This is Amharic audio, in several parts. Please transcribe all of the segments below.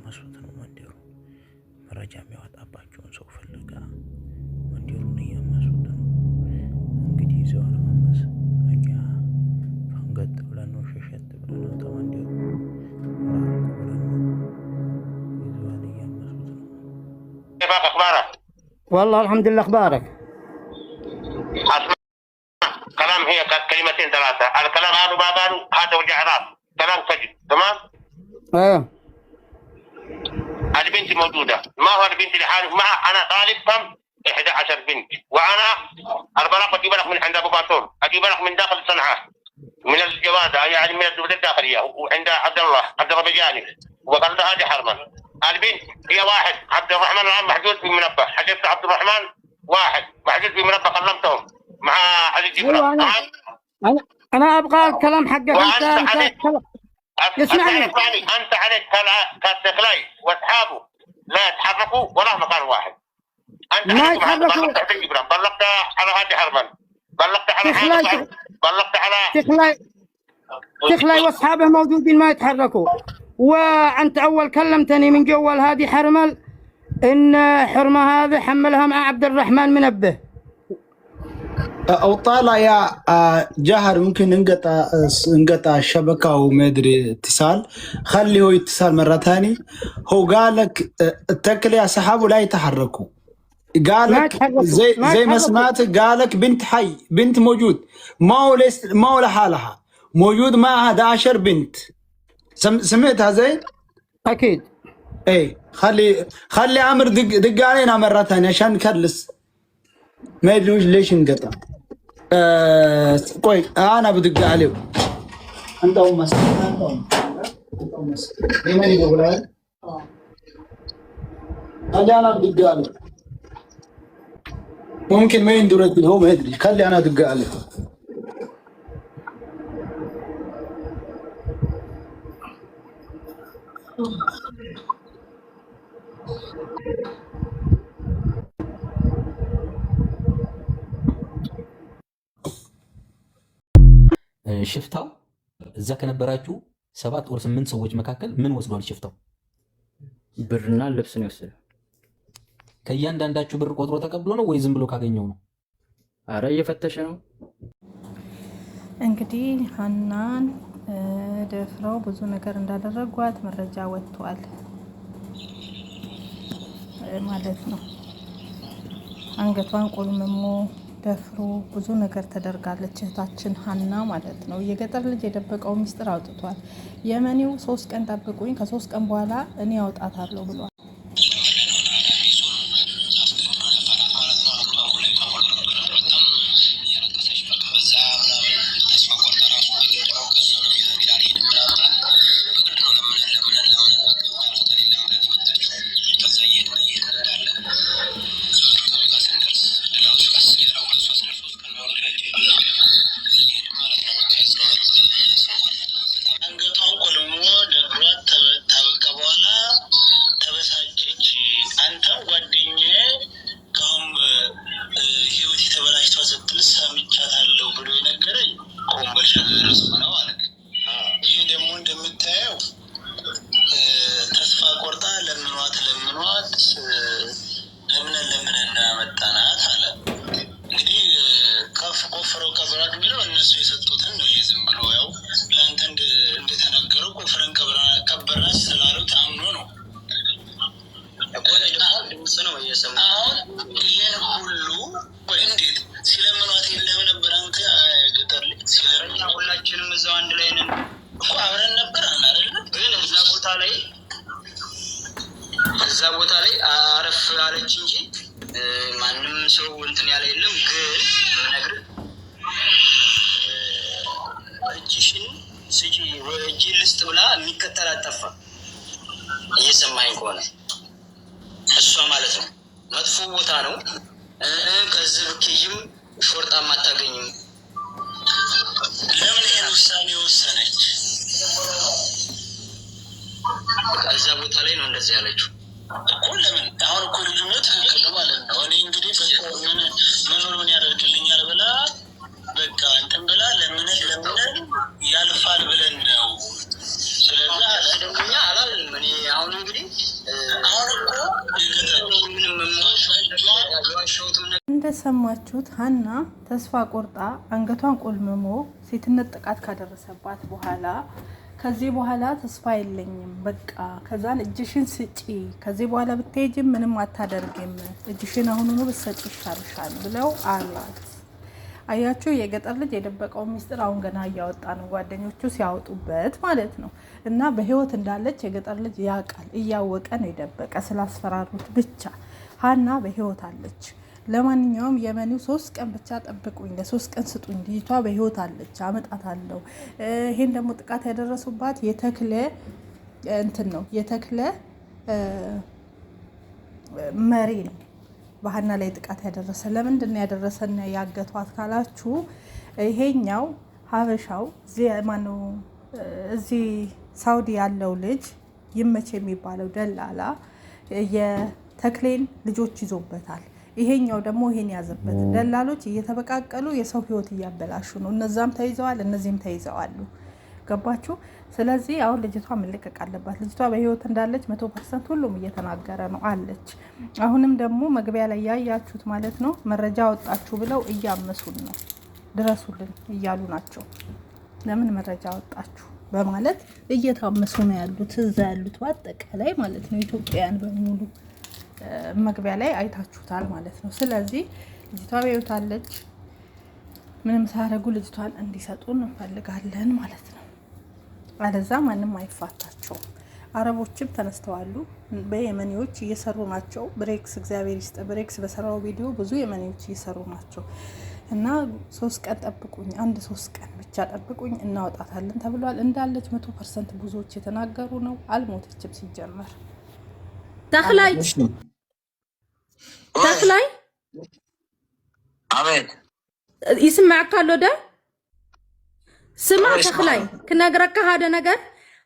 እያመሱት ነው መንደሩ መረጃ የሚያወጣባቸውን ሰው ፍለጋ መንደሩን እያመሱት ነው እንግዲህ ይዘው ለማመስ እኛ ፈንገጥ ብለን ነው ሸሸት ብለን ነው ተመንደሩ ራቅ ብለን ይዘው እያመሱት ነው كيف اخبارك والله الحمد لله اخبارك اسمع كلام هي كلمتين ثلاثه الكلام هذا ما قالوا هذا وجع راس كلام سجن تمام ايه البنت موجوده ما هو البنت لحاله مع انا طالب كم 11 بنت وانا البلاغ اجيب لك من عند ابو باطور اجيب لك من داخل صنعاء من الجوازه يعني من الدوله الداخليه وعند عبد الربيجاني وقال له هذه حرما البنت هي واحد عبد الرحمن الان محجوز في منبه حجزت عبد الرحمن واحد محجوز في منبه كلمتهم مع علي جبران انا ابغى الكلام حقك اسمعني انت عليك كاستقلاي واصحابه لا يتحركوا ولا مكان واحد انت ما يتحركوا بلغت على هادي حرمان بلغت على بلغت على تخلاي واصحابه موجودين ما يتحركوا وانت اول كلمتني من جوال هادي حرمل ان حرمه هذا حملها مع عبد الرحمن منبه او طالع يا جهر ممكن انقطع الشبكه وما ادري اتصال خلي هو اتصال مره ثانيه هو قال لك التكل يا صحابه لا يتحركوا قال لك زي ما سمعت قال لك بنت حي بنت موجود ما هو لحالها موجود معها 11 بنت سمعتها زين اكيد اي خلي عمر دق علينا مره ثانيه عشان نكلس ما ادري ليش انقطع كويس انا بدق عليه انت ام لمن يقول هذا انا بدق عليه ممكن ما يندر هو ما يدري خلي انا ادق عليه ሽፍታው እዛ ከነበራችሁ 7 ወር 8 ሰዎች መካከል ምን ወስዷል? ሽፍታው ብርና ልብስ ነው የወሰደው። ከእያንዳንዳችሁ ብር ቆጥሮ ተቀብሎ ነው ወይ ዝም ብሎ ካገኘው ነው? አረ እየፈተሸ ነው። እንግዲህ ሀናን ደፍረው ብዙ ነገር እንዳደረጓት መረጃ ወጥቷል ማለት ነው። አንገቷን ቆልምሞ ደፍሮ ብዙ ነገር ተደርጋለች እህታችን ሀና ማለት ነው። የገጠር ልጅ የደበቀው ሚስጥር አውጥቷል። የመኒው 3 ቀን ጠብቁኝ ከ3 ቀን በኋላ እኔ አውጣታለሁ ብሏል። እዛ ቦታ ላይ አረፍ አለች እንጂ ማንም ሰው እንትን ያለ የለም። ግን ምነግር እጅሽን ስጪ ወጂ ልስጥ ብላ የሚከተላት ጠፋ። እየሰማኝ ከሆነ እሷ ማለት ነው መጥፎ ቦታ ነው። ከዚህ ብትይም ሾርጣም አታገኝም። ለምን ይሄን ውሳኔ ወሰነች? እዛ ቦታ ላይ ነው እንደዚህ ያለችው እኮ። ለምን አሁን እኮ ልጁነት ትክክል ማለት ነው። እኔ እንግዲህ ምን መኖር ምን ያደርግልኛል ብላ በቃ እንትን ብላ ለምን ያልፋል ብለን ነው። ስለዚህ አላልም እኔ አሁን እንግዲህ እንደሰማችሁት ሀና ተስፋ ቆርጣ አንገቷን ቆልምሞ ሴትነት ጥቃት ካደረሰባት በኋላ ከዚህ በኋላ ተስፋ የለኝም በቃ ከዛን እጅሽን ስጪ ከዚህ በኋላ ብትሄጂም ምንም አታደርጊም እጅሽን አሁኑኑ ብትሰጪ ይሻልሻል ብለው አሏት። አያችሁ የገጠር ልጅ የደበቀው ሚስጥር አሁን ገና እያወጣ ነው ጓደኞቹ ሲያወጡበት ማለት ነው። እና በህይወት እንዳለች የገጠር ልጅ ያውቃል እያወቀ ነው የደበቀ ስላስፈራሩት ብቻ። ሀና በህይወት አለች። ለማንኛውም የመኒው 3 ቀን ብቻ ጠብቁኝ ለ3 ቀን ስጡኝ ልጅቷ በህይወት አለች አመጣታለሁ። ይሄን ደግሞ ጥቃት ያደረሱባት የተክለ እንትን ነው የተክለ መሪ ነው በሀና ላይ ጥቃት ያደረሰ። ለምንድን ያደረሰና ያገቷት ካላችሁ ይሄኛው ሀበሻው ማነው እዚህ ሳውዲ ያለው ልጅ ይመች የሚባለው ደላላ የተክሌን ልጆች ይዞበታል። ይሄኛው ደግሞ ይሄን ያዘበት። ደላሎች እየተበቃቀሉ የሰው ህይወት እያበላሹ ነው። እነዛም ተይዘዋል እነዚህም ተይዘዋል። ገባችሁ? ስለዚህ አሁን ልጅቷ መለቀቅ አለባት። ልጅቷ በህይወት እንዳለች 100% ሁሉም እየተናገረ ነው አለች። አሁንም ደግሞ መግቢያ ላይ ያያችሁት ማለት ነው መረጃ ወጣችሁ ብለው እያመሱን ነው ድረሱልን እያሉ ናቸው። ለምን መረጃ ወጣችሁ በማለት እየታመሱ ነው ያሉት እዛ ያሉት በአጠቃላይ ማለት ነው ኢትዮጵያውያን በሙሉ መግቢያ ላይ አይታችሁታል ማለት ነው። ስለዚህ ልጅቷ በህይወት አለች። ምንም ሳያደርጉ ልጅቷን እንዲሰጡን እንፈልጋለን ማለት ነው። አለዛ ማንም አይፋታቸው። አረቦችም ተነስተዋሉ። በየመኒዎች እየሰሩ ናቸው። ብሬክስ እግዚአብሔር ይስጥ ብሬክስ በሰራው ቪዲዮ ብዙ የመኒዎች እየሰሩ ናቸው። እና 3 ቀን ጠብቁኝ 3 ቀን ብቻ ጠብቁኝ እናወጣታለን ተብሏል። እንዳለች 100% ብዙዎች የተናገሩ ነው። አልሞተችም ሲጀመር። ተክላይ አቤት ይስማዕካ አሎ ደ ስማ ተክላይ ክነግረካ ሓደ ነገር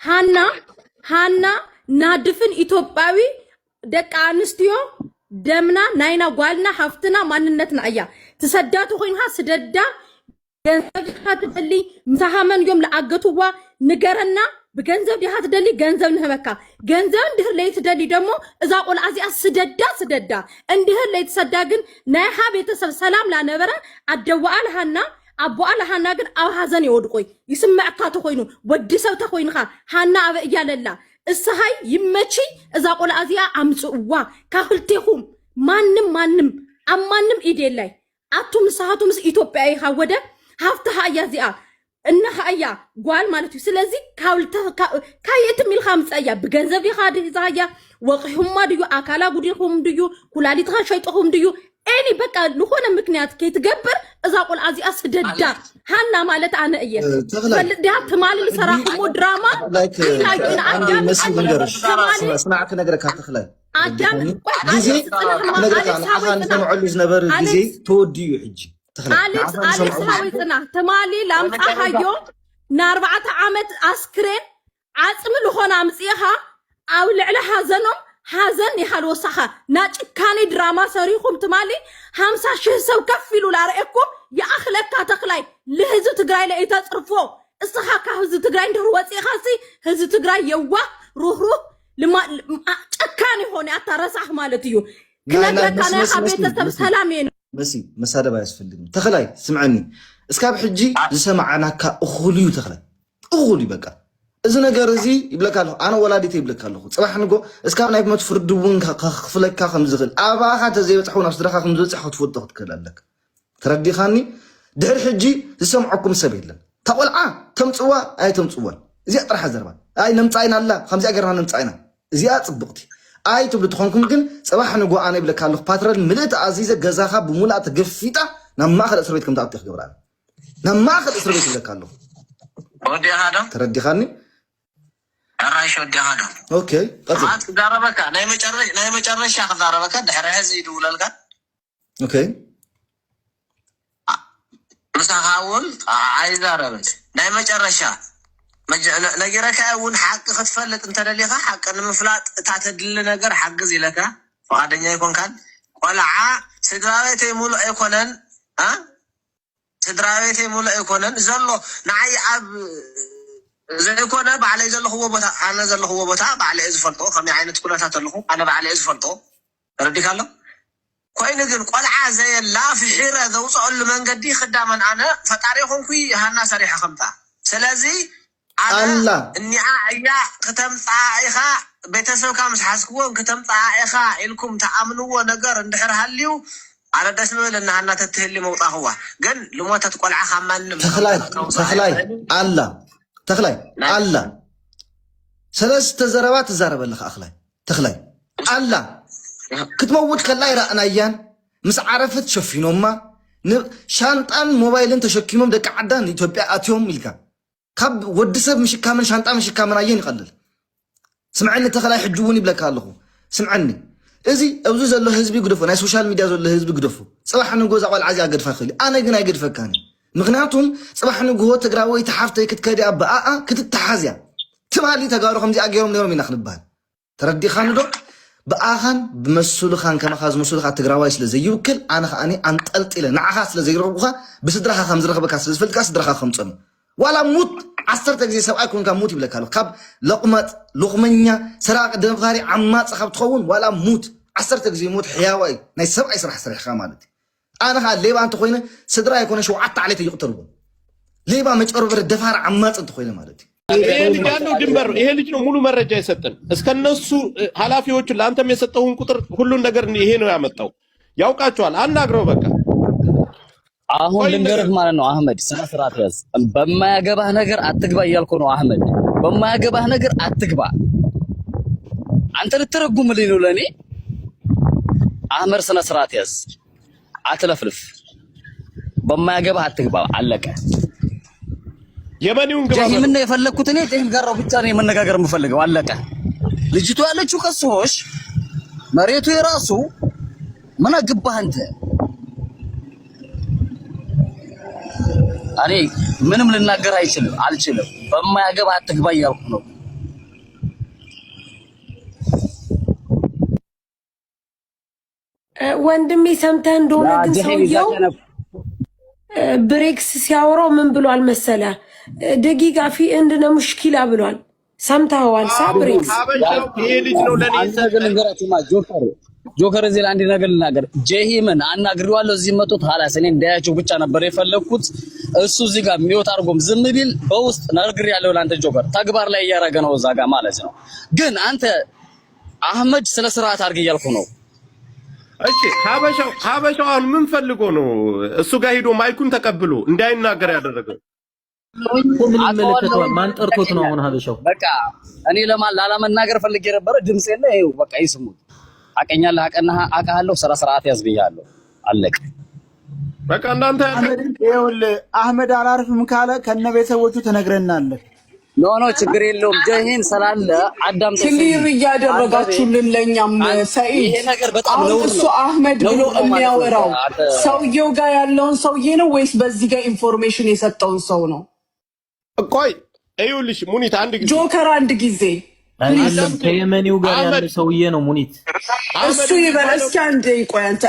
ሃና ናድፍን ኢትዮጵያዊ ደቂ አንስትዮ ደምና ናይና ጓልና ሃፍትና ማንነትና እያ ተሰዳቱ ኮይንካ ስደዳ ገንዘብ ትደሊ ምሳሃመን ዮም ለአገቱዋ ንገረና በገንዘብ ዲሃ ትደሊ ገንዘብ ንህበካ ገንዘብ እንድህ ላይ ትደሊ ደግሞ እዛ ቆል አዚያ ስደዳ እንድህ ላይ ተሰዳ ግን ናይሃ ቤተሰብ ሰላም ላነበረ አደዋል ሃና አቦአል ሃና ግን አው ሐዘን ይወድቆይ ይስማዕካ ተኮይኑ ወዲ ሰብ ተኮይንካ ሃና አበ እያለላ እስሃይ ይመቺ እዛ ቆል አዚያ አምጽዋ ካፍልቴኹም ማንም አማንም ኢዴላይ አቱም ሰሃቱም ኢትዮጵያዊ ሀወደ ሀፍተሃ ያዚያ እና ሀያ ጓል ማለት ነው። ስለዚህ ካየት ሚል ኻምጻያ በገንዘብ ይኻድ ዛያ ወቅሁም ድዩ አካላ ጉዲሁም ድዩ ኩላሊትኻ ሸይጦሁም ድዩ ኤኒ በቃ ለሆነ ምክንያት ከይትገብር እዛ ቆል አዚያ ስደዳ ሃና ማለት አነ እየ ፈልዲያ ተማልል ሰራሁሞ ድራማ ላይክ አንድ መስል መንገርሽ ስናዕክ ነገርካ ተክላይ አዳም ጊዜ ነገርካ አኻን ሰምዑሉ ዝነበር ጊዜ ተወዲዩ ሕጂ አሌክስ ሃዊፅና ተማሊ ላምጣ ሃዮ ና4 ዓመት አስክሬን ዓፅሚ ልኾና አምፅኻ ኣብ ልዕሊ ሃዘን ይሃል ወሳኻ ናጭካኔ ድራማ ሰሪኹም ትማሊ 50,000 ሰብ ከፍ ኢሉ ላርአኩም የኣኽለካ ተክላይ ለህዝብ ትግራይ ላይ ተጽርፎ እስኻ ህዝብ ትግራይ እንድር ወፂኻሲ ህዝብ ትግራይ የዋህ ሩህሩህ ጨካኔ ሆነ አታረሳህ ማለት እዩ ክነግረካ ናይ ቤተሰብ ሰላም የነ መሲ መሳደባ ያስፈልግም ተክላይ ስምعني እስካብ ሕጂ ዝሰማዓናካ እኹልዩ ተክላይ እኹልዩ በቃ እዚ ነገር እዚ ይብለካለሁ ኣነ ወላዲተ ይብለካለሁ ጽባሕ ንጎ እስካብ ናይ ሞት ፍርድ እውን ክፍለካ ከም ዝኽእል ኣባኻ ተዘይበፅሑ ናብ ስድራኻ ከም ዝበፅሕ ክትፈልጦ ክትክእለለክ ተረዲኻኒ ድሕሪ ሕጂ ዝሰምዐኩም ሰብ የለን ተቆልዓ ተምፅዋ ኣይ ተምፅዋን እዚኣ ጥራሕ ዘርባ ኣይ ነምፃይና ኣላ ከምዚኣ ገርና ነምፃይና እዚኣ ጽብቕቲ ኣይ ትብሉ ትኾንኩም ግን ጽባሕ ንጎ ኣነ ይብለካለሁ ፓትረል ምልእቲ ኣዚዘ ገዛኻ ብሙላእ ተገፊጣ ናብ ማእኸል እስር ቤት ከም ተኣትዮ ክገብራ ናብ ማእኸል እስር ቤት ይብለካለሁ ወዲኻ ዶ ተረዲኻኒ አራሽ ወዲኻ ዶ ኦኬ ቀጥል ዳረበካ ናይ መጨረሻ ዳረበካ ድሕሪ ሕዚ ይድውለልካ ኦኬ ምሳኻውን ኣይዛረበት ናይ መጨረሻ ነገረካ እውን ሓቂ ክትፈልጥ እንተደሊኻ ሓቂ ንምፍላጥ እታተድሊ ነገር ሓግዝ ኢለካ ፈቃደኛ ይኮንካን ቆልዓ ስድራቤተይ ሙሉእ ኣይኮነን ስድራቤተይ ሙሉእ ኣይኮነን ዘሎ ንዓይ ኣብ ዘይኮነ ባዕለይ ዘለኽዎ ቦታ ኣነ ዘለኽዎ ቦታ ባዕለይ ዝፈልጦ ከመይ ዓይነት ኩነታት ኣለኹ ኣነ ባዕለይ ዝፈልጦ ተረዲካ ኣሎ ኮይን ግን ቆልዓ ዘየላ في حيره ዘውፅሉ መንገዲ خدامن انا ፈጣሪኹም ኩይ ሃና ሰሪሐ ከምጣ ስለዚ አላ እኒዓ እያ ከተምፃ ኢኻ ቤተሰብካ ምስ ሓስክዎን ከተምፃ ኢኻ ኢልኩም ተኣምንዎ ነገር እንድሕር ሃልዩ على دسم لأن هنا تتهلي موطاهوا جن لموتة تقول عخمان تخلاي الله تخلاي الله ثلاث تزربات تزرب لك أخلاي تخلاي الله كتموت خلاي رأنا أيان مس عرفت شوفينو ما شانطان موبايل انت شكيمهم دك عدان يتوبيا أتيوم ملكا كاب ودسب مش كامل شانطان مش كامل أيان يقلل سمعني تخلاي حجوني بلك الله سمعني إزي أبزوز الله هزبي قدفو ناي سوشال ميديا زول الله هزبي قدفو صباح نقول زعوال عزي أقدفا خلي أنا قنا أقدفا كاني مغناتهم صباح نقول تقراوي تحافتي كتكادي أبا كتتحازيا تمالي تقارو خمزي أقيرهم نيرو من أخل بان تردي خان دو بآخان بمسول خان كما خاز مسول خان تقراوي سلزي يوكل أنا خاني أنتقلت إلى نعخا سلزي روخا بسدرخا خمز رخا بكا سلزفلتكا سدرخا خمسن ولا موت عصرت أجزي سواء يكون كان موتي بلك هالو خاب لقمة سراق دمغاري عمات صخب تخون ولا موت عصرت أجزي موت حياوي ناي سبع يسرح سرح خامالتي أنا خال ليه بقى أنت خوينا صدرا يكون شو عطى عليه يقتلون ليه بقى متقرب الدفار عمات أنت خوينا مالتي إيه اللي كانوا جنبر إيه اللي كانوا مولو مرة جاي ستن إسكان نسو حلافي وجه لأنت ميستهم كتر كلون نجار نيهينو يعمتوا ياوكا شوال أنا أقرب بكا አሁን ልንገርህ ማለት ነው አህመድ ስነ ስርዓት ያዝ በማያገባህ ነገር አትግባ እያልኩ ነው አህመድ በማያገባህ ነገር አትግባ አንተ ልትረጉምልኝ ነው ለኔ አህመድ ስነ ስርዓት ያዝ አትለፍልፍ በማያገባህ አትግባ አለቀ የማኒውን ግባ ምን ነው የፈለኩት እኔ ጤም ጋራው ብቻ ነው የመነጋገር የምፈልገው አለቀ ልጅቷ ያለችው ከሶሽ መሬቱ የራሱ ምን አገባህ አንተ እኔ ምንም ልናገር አልችልም በማያገባ አትግባ እያልኩ ነው ወንድሜ ሰምተህ እንደሆነ ግን ሰውየው ብሬክስ ሲያወራው ምን ብሏል መሰለ ደቂቃ ፊ እንደነ ሙሽኪላ ብሏል ሰምተኸዋል ሳብሬክስ ይሄ ልጅ ነው ለኔ ነገራቱማ ጆከር እዚህ አንድ ነገር ልናገር ጀሂምን አናግሬዋለሁ እዚህ መጥቶ ታላስ እኔ እንዳያቸው ብቻ ነበር የፈለኩት እሱ እዚህ ጋር ሚውት አርጎም ዝም ቢል በውስጥ ነግሬያለሁ ለአንተ ጆከር ተግባር ላይ ያያረገ ነው እዛ ጋር ማለት ነው ግን አንተ አህመድ ስለ ስርዓት አርግ እያልኩ ነው እሺ ሀበሻው አሁን ምን ፈልጎ ነው እሱ ጋር ሄዶ ማይኩን ተቀብሎ እንዳይናገር ያደረገው ምን ይመለከተዋል ማን ጠርቶት ነው አሁን ሀበሻው በቃ እኔ ለማናገር ፈልጌ ነበር ድምጽ የለ ይሄው በቃ ይስሙት አቀኛለህ አቃሃለሁ ስራ ስርዓት ያዝብያለሁ አለቀ በቃ እናንተ አህመድ አላርፍም ካለ ከነ ቤተሰቦቹ ተነግረናል ኖ ችግር የለውም ጀሂን ሰላለ አዳም ክሊር እያደረጋችሁልን ለኛም ሰኢድ ይሄ ነገር በጣም ነው እሱ አህመድ ብሎ የሚያወራው ሰውየው ጋር ያለውን ሰውዬ ነው ወይስ በዚህ ጋር ኢንፎርሜሽን የሰጠውን ሰው ነው ቆይ አይውልሽ ሙኒት አንድ ጊዜ ጆከር አንድ ጊዜ አይደለም ከየመኒው ጋር ያለ ሰውዬ ነው ሙኒት እሱ ይበል እስኪ አንዴ ቆይ አንተ